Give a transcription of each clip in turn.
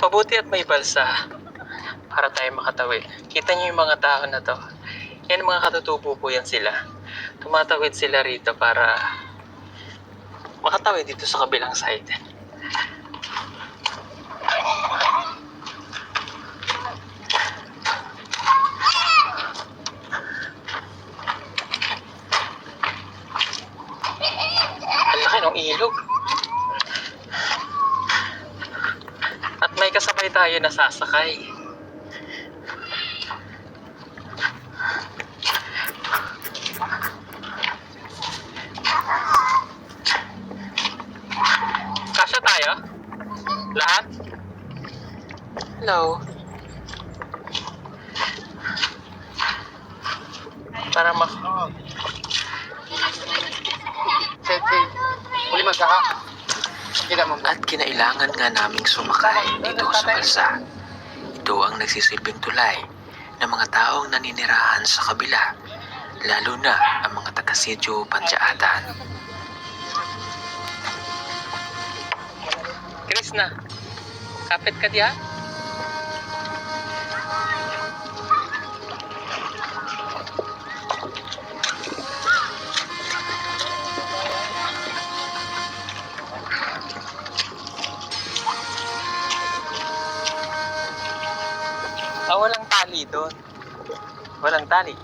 Mabuti at may balsa para tayo makatawid. Kita niyo yung mga tao na to. Yan, mga katutubo po yan sila. Tumatawid sila rito para makatawid dito sa kabilang side. Ang laki ng ilog. At may kasabay tayo na sasakay. Kasya tayo? Lahat? Hello? Para At kinailangan nga naming sumakay dito sa balsa. Ito ang nagsisilbing tulay ng mga taong naninirahan sa kabila, lalo na ang mga taga-Sitio Pandyaatan. Krishna, kapit ka diyan? Walang tali doon. Walang tali.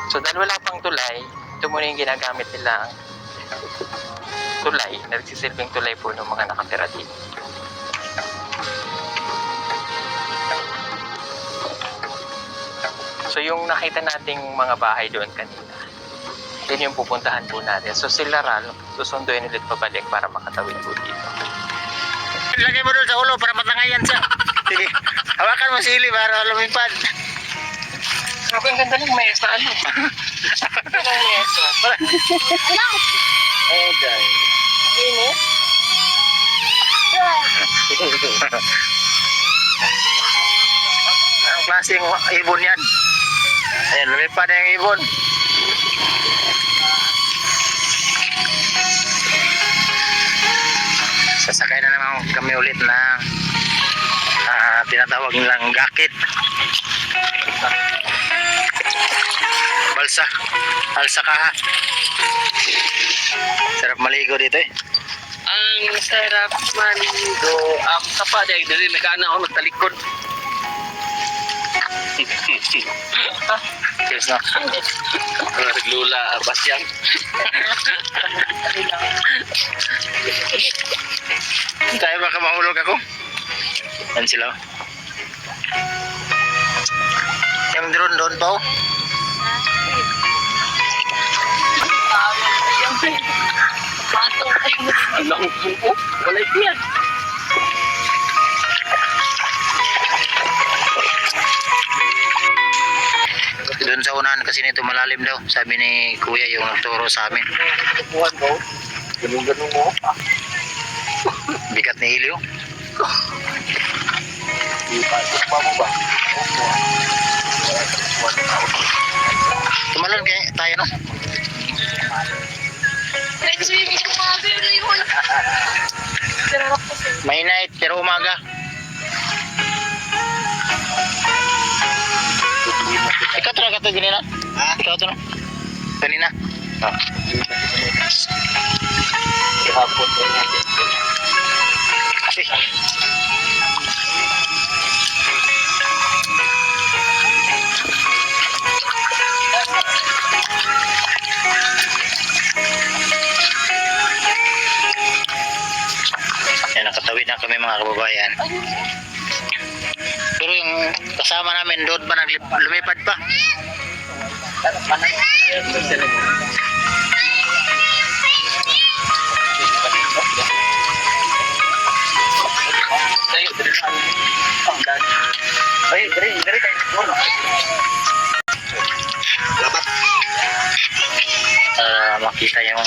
So dahil wala pang tulay, ito muna yung ginagamit nilang tulay, nagsisilbing tulay po ng mga nakatira dito. So yung nakita nating mga bahay doon kanina, yun yung pupuntahan po natin. So sila Ral, susunduin ulit pabalik para makatawid po dito. Lagay mo doon sa ulo para matangayan siya. Sige, hawakan mo si Ili para lumipad. Ang ganda ng mesa, ano? Ang mesa. Oh, guys. Init? Anong klaseng ibon yan? Ayan, lumipad na yung ibon. Sasakay na naman kami ulit na tinatawag nilang gakit. Balsa. Alsa kaha. Sarap maligo dito eh. Ang sarap maligo. Ang tapa dahil dali nagana ako nagtalikod. Yes na. Naglula, basyang. Tayo baka mahulog ako. Yan sila. Yung drone doon pa oh. Alam ko, wala yan. Doon sa unahan kasi nito malalim daw. Sabi ni Kuya yung nagturo sa amin. Tupuan mo, ganun mo. Bigat ni Ilio. Tupa mo ba? Tumalon kayo tayo no? May night pero umaga. Ikaw talaga ito ganina? Ikaw ito no? Kanina? Kahapon ko natin. Yan, nakatawid na kami mga kababayan. Pero yung kasama namin doon pa lumipad pa. Ay, dari tayo. Labat. Makita yung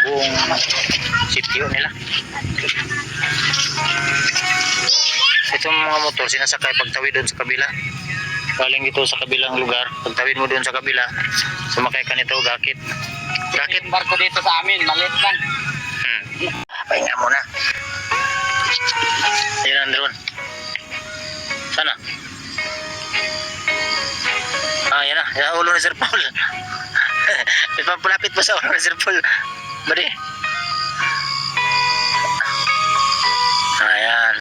buong sitio nila. Itong mga motor sinasakay pagtawid doon sa kabila. Galing dito sa kabilang lugar, pagtawid mo doon sa kabila, sumakay ka nito, gakit. Gakit Barko dito sa amin, maliit lang. Pahinga muna. Ayun ang drone. Sana. Yan na. Yan ang ulo ni Sir Paul. Ipapalapit pa sa ulo ni Sir Paul. Bari. Ayan.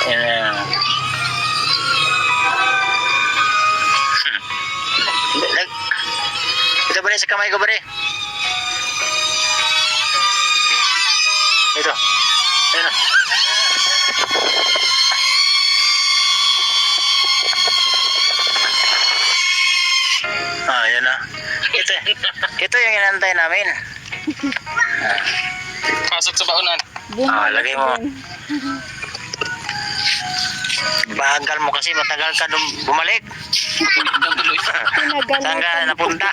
Ayan. Ito ba sa kamay ko ba Ito. Ayan na. Ayan na. Ito yung inantay namin. Pasok sa baunan. Lagay mo. Bagal mo kasi matagal ka bumalik. Saan ka napunta?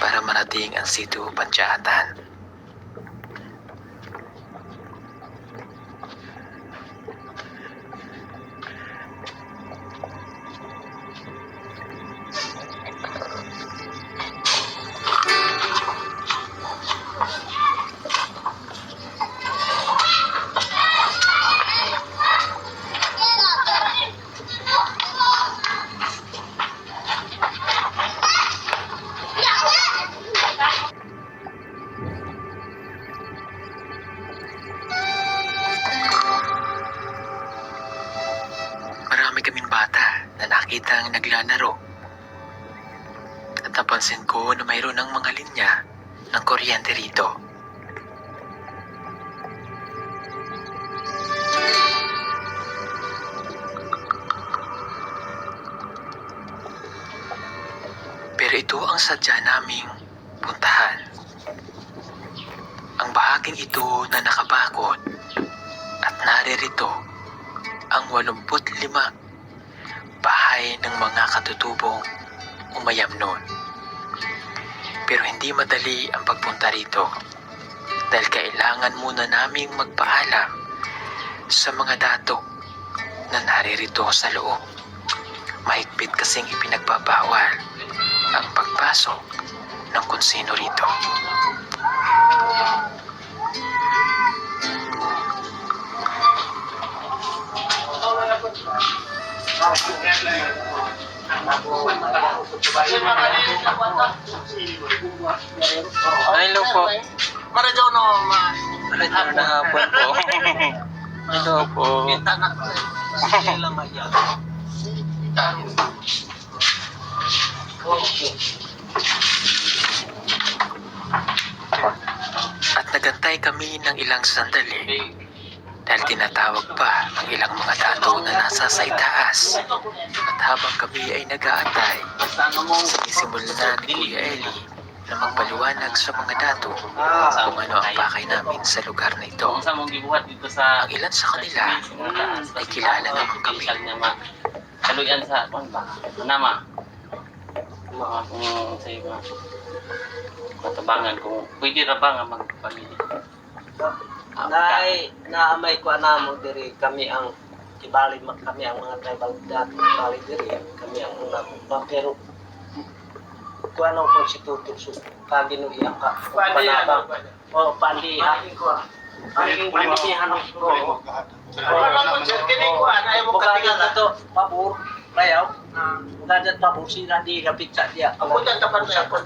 Para marating ang Situ Pansyatan. Marami kaming bata na nakitang naglalaro. At napansin ko na mayroon ng mga linya ng kuryente rito. Pero ito ang sadya naming puntahan. Ang bahaging ito na nakabakod at naririto ang 85 bahay ng mga katutubong umayam noon. Pero hindi madali ang pagpunta rito dahil kailangan muna naming magpaalam sa mga dato na naririto sa loob. Mahigpit kasing ipinagbabawal ang pagpasok ng kung sino rito. Hello po. Marajono, Hello na hapon po. Hello po. Kita na ko. Sila maya. At nagantay kami ng ilang sandali dahil tinatawag pa ang ilang mga dato na nasa sa itaas. At habang kami ay nag-aantay, sinisimula na ni Kuya Eli na magpaliwanag sa mga dato kung ano ang pakay namin sa lugar na ito. Sa mong gibuhat dito sa Ang ilan sa kanila ay kilala naman kami. Kaluyan sa kung ba? Nama. Mga kung sa mga matabangan kung pwede ra ba nga magpamilya. Naamay ko anamo diri kami ang kibali kami ang mga tribal dati bali diri kami ang mga pero kuha ng konstituto so kaginuya ka panabang o pandiha ang pamilihan ko bukan to pabor bayaw bukan pabor sila di kapit sa dia Ako dyan tapan sa ako.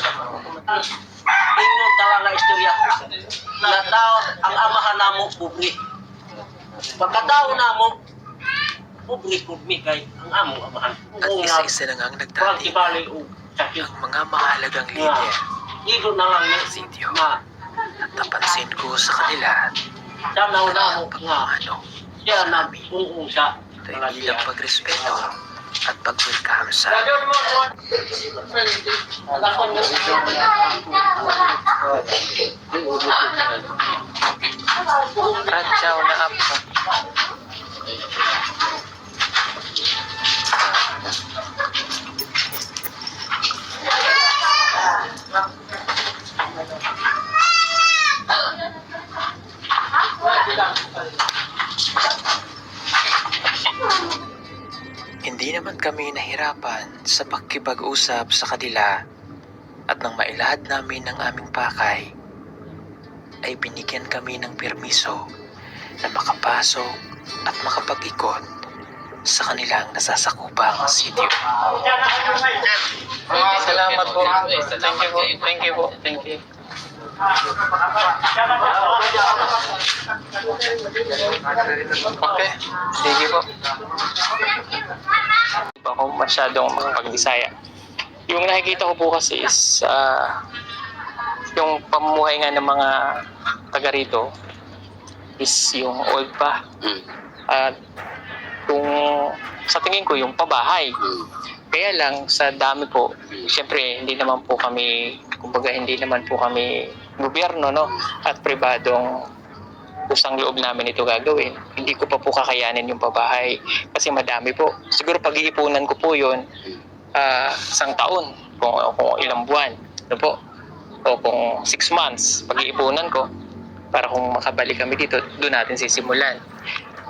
Ino tawa nga istorya na tao ang amahan namo bubri pagkatao namo bubri kubmi kay ang amo amahan At isa-isa na nga ang Pag nagdating kibali o sakit ang mga mahalagang linya ito na lang ng sityo. na At napansin ko sa kanila tanaw na ang mo nga pagmamano siya sa na amin. uung sa Ito ay bilang pagrespeto at pag-welcome sa Radyaw na apo. Hindi naman kami nahirapan sa pakikipag-usap sa kanila at nang mailahad namin ang aming pakay ay binigyan kami ng permiso na makapasok at makapag-ikot sa kanilang nasasakupang sitio. Salamat po. Thank you po. Thank you po. Thank you. Okay. Sige po. Hindi pa ako masyadong makapag-Bisaya. Yung nakikita ko po kasi is yung pamumuhay nga ng mga taga rito is yung old pa. At kung sa tingin ko yung pabahay. Kaya lang sa dami po, siyempre hindi naman po kami, kumbaga hindi naman po kami gobyerno, no? At pribadong usang loob namin ito gagawin. Hindi ko pa po kakayanin yung pabahay kasi madami po. Siguro pag-iipunan ko po yun isang taon, kung ilang buwan, ano po? O kung 6 months, pag-iipunan ko para kung makabalik kami dito, doon natin sisimulan.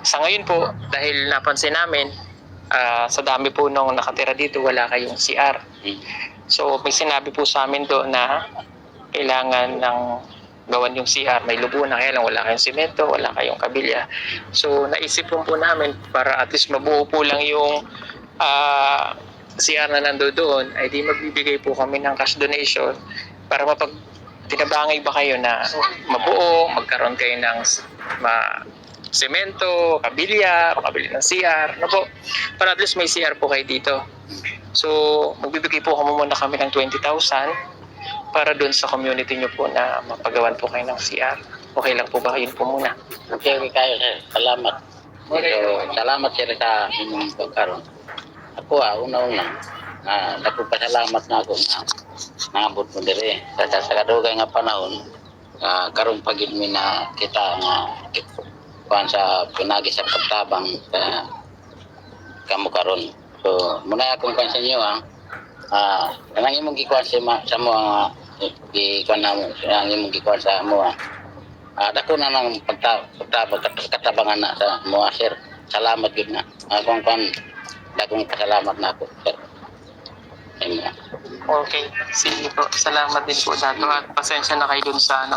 Sa ngayon po, dahil napansin namin, sa dami po nung nakatira dito, wala kayong CR. So, may sinabi po sa amin doon na kailangan ng gawan yung CR. May lubunan, kaya lang wala kayong simento, wala kayong kabilya. So, naisip po namin para at least mabuo po lang yung CR na nando doon, ay di magbibigay po kami ng cash donation para mapag tinabangay ba kayo na mabuo, magkaroon kayo ng semento, kabilya, makabili ng CR, ano po, para at least may CR po kayo dito. So, magbibigay po muna kami ng 20,000 para doon sa community nyo po na mapagawan po kayo ng CR. Okay lang po ba? Yun po muna. Okay kayo sir, salamat. So, salamat sir sa inyong pagkaroon. Ako una-una, nagpapasalamat na ako na nangabot mo dire. Sa kadugay nga panahon, karon pagid mi na kita nga kuan sa pinagi sa pagtabang sa kamo karon. So muna akong kuan sa inyo kanang imong gikuan sa mo gikuan na mo ang imong gikuan sa mo dako na nang pagtabang katabangan na sa mo sir. Salamat gid na. Akong kuan dakong pasalamat na ako sir. Okay, sige po. Salamat din po sa ito at pasensya na kayo dun sa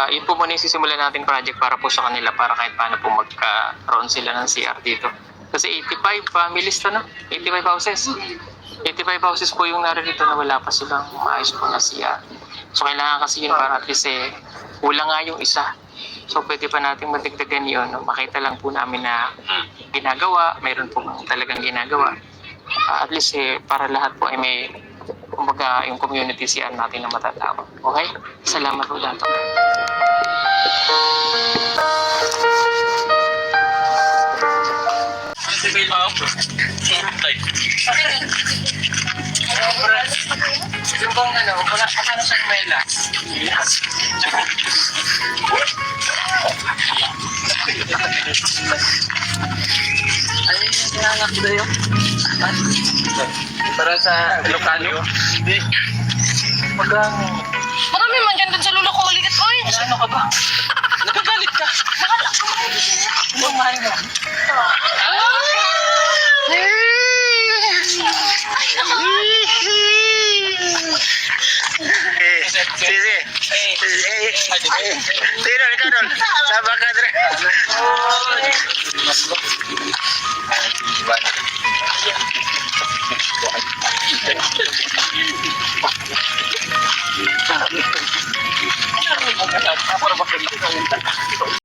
yun po muna yung sisimulan natin project para po sa kanila para kahit paano po magkaroon sila ng CR dito. Kasi 85 families to, no? 85 houses. 85 houses po yung naririto na wala pa silang maayos po na CR. So kailangan kasi yun para at least kulang nga yung isa. So pwede pa natin madagdagan yun. No? Makita lang po namin na ginagawa, mayroon po talagang ginagawa. At least para lahat po ay may kumbaga yung community CR natin na matatawag. Okay? Salamat po dato. Yung bang wala siyang mela. Ano yung sinangak doon? Para sa lokalo? Hindi. Magang... Marami man dyan dun sa lulo ko ulit. Oy! Ano ka ba? Nagagalit ka? Yung mahal mo. Sisi. Tidol, ikaw. Sabak ka dre.